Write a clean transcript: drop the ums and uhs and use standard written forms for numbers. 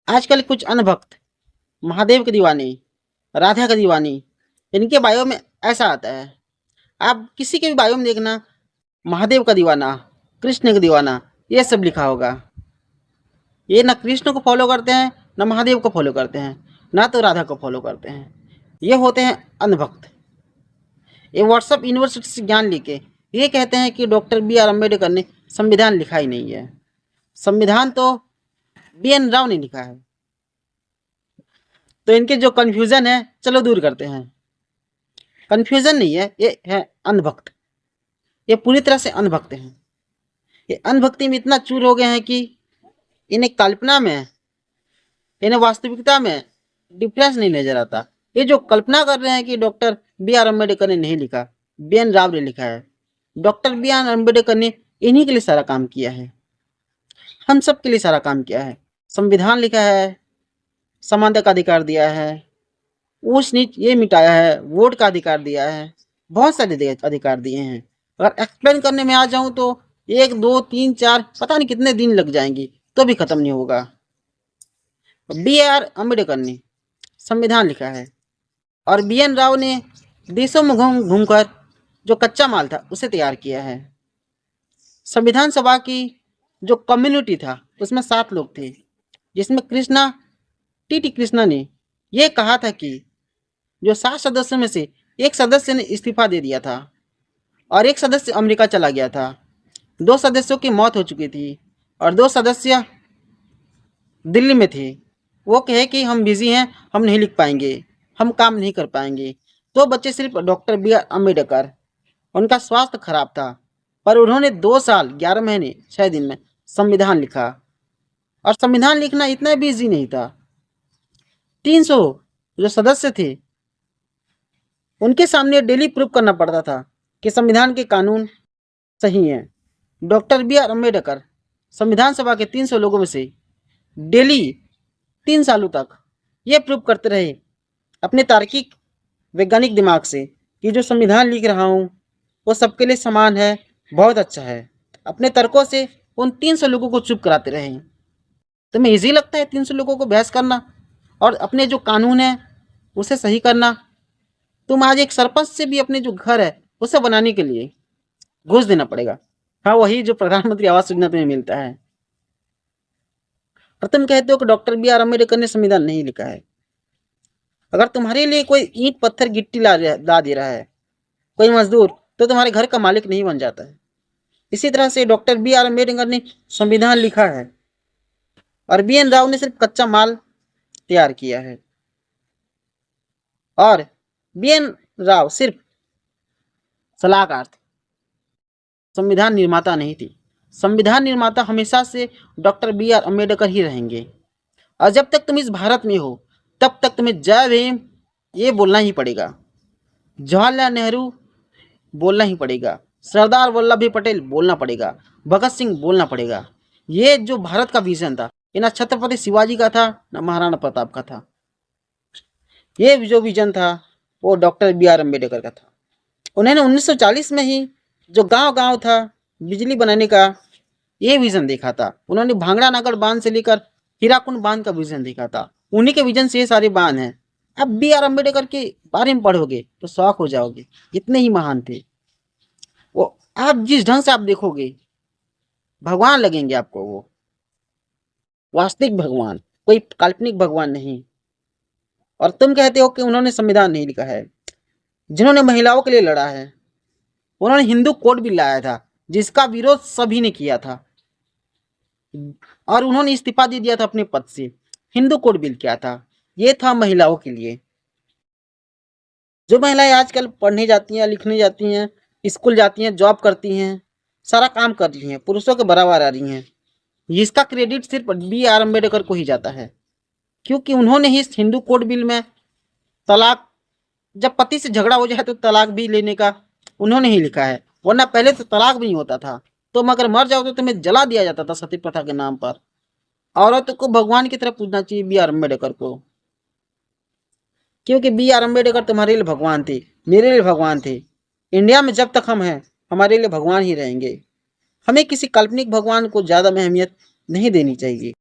आजकल कुछ अनभक्त महादेव के दीवाने, राधा के दीवाने, इनके बायो में ऐसा आता है। आप किसी के भी बायो में देखना, महादेव का दीवाना, कृष्ण का दीवाना, ये सब लिखा होगा। ये ना कृष्ण को फॉलो करते हैं, ना महादेव को फॉलो करते हैं, ना तो राधा को फॉलो करते हैं। ये होते हैं अनभक्त। ये व्हाट्सएप यूनिवर्सिटी से ज्ञान लेके ये कहते हैं कि डॉक्टर बी आर अम्बेडकर ने संविधान लिखा ही नहीं है। संविधान तो बी एन राव ने लिखा है। तो इनके जो कन्फ्यूज़न है, चलो दूर करते हैं। कन्फ्यूज़न नहीं है, ये है अनभक्त। ये पूरी तरह से अनभक्त हैं। ये अनभक्ति में इतना चूर हो गए हैं कि इन्हें कल्पना में, इन्हें वास्तविकता में डिफरेंस नहीं नजर आता। ये जो कल्पना कर रहे हैं कि डॉक्टर बी आर अम्बेडकर ने नहीं लिखा, बी एन राव ने लिखा है। डॉक्टर बी आर अम्बेडकर ने इन्हीं के लिए सारा काम किया है, हम सब के लिए सारा काम किया है। संविधान लिखा है, समानता का अधिकार दिया है, ऊंच नीच ये मिटाया है, वोट का अधिकार दिया है, बहुत सारे अधिकार दिए हैं। अगर एक्सप्लेन करने में आ जाऊं तो 1 2 3 4 पता नहीं कितने दिन लग जाएंगे, तो भी खत्म नहीं होगा। बी आर अम्बेडकर ने संविधान लिखा है और बी एन राव ने देशों में घूम घूमकर जो कच्चा माल था उसे तैयार किया है। संविधान सभा की जो कम्युनिटी था उसमें 7 लोग थे, जिसमें कृष्णा टी कृष्णा ने यह कहा था कि जो 7 सदस्यों में से एक सदस्य ने इस्तीफा दे दिया था और एक सदस्य अमेरिका चला गया था। 2 सदस्यों की मौत हो चुकी थी और 2 सदस्य दिल्ली में थे। वो कहे कि हम बिजी हैं, हम नहीं लिख पाएंगे, हम काम नहीं कर पाएंगे। तो बच्चे सिर्फ डॉक्टर बी आर अम्बेडकर। उनका स्वास्थ्य खराब था, पर उन्होंने 2 साल 11 महीने 6 दिन में संविधान लिखा। और संविधान लिखना इतना भी ईजी नहीं था। 300 जो सदस्य थे उनके सामने डेली प्रूव करना पड़ता था कि संविधान के कानून सही हैं। डॉक्टर बी आर अम्बेडकर संविधान सभा के 300 लोगों में से डेली 3 सालों तक ये प्रूव करते रहे अपने तार्किक वैज्ञानिक दिमाग से कि जो संविधान लिख रहा हूँ वो सबके लिए समान है, बहुत अच्छा है। अपने तर्कों से उन 300 लोगों को चुप कराते रहे। तुम्हें ईजी लगता है 300 लोगों को बहस करना और अपने जो कानून है उसे सही करना? तुम आज एक सरपंच से भी अपने जो घर है उसे बनाने के लिए घूस देना पड़ेगा। हाँ, वही जो प्रधानमंत्री आवास योजना तुम्हें मिलता है। और तुम कहते हो कि डॉक्टर बी आर अम्बेडकर ने संविधान नहीं लिखा है। अगर तुम्हारे लिए कोई ईंट पत्थर गिट्टी ला दे रहा है, कोई मजदूर, तो तुम्हारे घर का मालिक नहीं बन जाता है। इसी तरह से डॉक्टर बी आर अम्बेडकर ने संविधान लिखा है और बी एन राव ने सिर्फ कच्चा माल तैयार किया है। और बी एन राव सिर्फ सलाहकार थे, संविधान निर्माता नहीं थी। संविधान निर्माता हमेशा से डॉक्टर बी आर अम्बेडकर ही रहेंगे। और जब तक तुम इस भारत में हो तब तक तुम्हें जय भीम ये बोलना ही पड़ेगा, जवाहरलाल नेहरू बोलना ही पड़ेगा, सरदार वल्लभ भाई पटेल बोलना पड़ेगा, भगत सिंह बोलना पड़ेगा। ये जो भारत का विजन था, ये ना छत्रपति शिवाजी का था ना महाराणा प्रताप का था। ये जो विजन था वो डॉक्टर बी आर अम्बेडकर का था। उन्होंने 1940 में ही जो गांव-गांव था बिजली बनाने का ये विजन देखा था। उन्होंने भांगड़ा नागढ़ बांध से लेकर हीराकुंड बांध का विजन देखा था। उन्हीं के विजन से ये सारे बांध हैं। अब बी आर अम्बेडकर के बारे में पढ़ोगे तो शौक हो जाओगे, इतने ही महान थे वो। आप जिस ढंग से आप देखोगे भगवान लगेंगे आपको वो, वास्तविक भगवान, कोई काल्पनिक भगवान नहीं। और तुम कहते हो कि उन्होंने संविधान नहीं लिखा है। जिन्होंने महिलाओं के लिए लड़ा है, उन्होंने हिंदू कोड भी लाया था जिसका विरोध सभी ने किया था और उन्होंने इस्तीफा दे दिया था अपने पद से। हिंदू कोड बिल क्या था? ये था महिलाओं के लिए। जो महिलाएं आजकल पढ़ने जाती हैं, लिखने जाती हैं, स्कूल जाती हैं, जॉब करती हैं, सारा काम कर रही हैं, पुरुषों के बराबर आ रही हैं, इसका क्रेडिट सिर्फ बी आर अम्बेडकर को ही जाता है। क्योंकि उन्होंने ही इस हिंदू कोड बिल में तलाक, जब पति से झगड़ा हो जाए तो तलाक भी लेने का उन्होंने ही लिखा है। वरना पहले तो तलाक भी नहीं होता था। तुम अगर मर जाओ तो तुम्हें जला दिया जाता था सती प्रथा के नाम पर। औरत को भगवान की तरह पूजना चाहिए बी आर अम्बेडकर को, क्योंकि बी आर अम्बेडकर तुम्हारे लिए भगवान थे, मेरे लिए भगवान थे। इंडिया में जब तक हम हैं हमारे लिए भगवान ही रहेंगे। हमें किसी काल्पनिक भगवान को ज़्यादा अहमियत नहीं देनी चाहिए।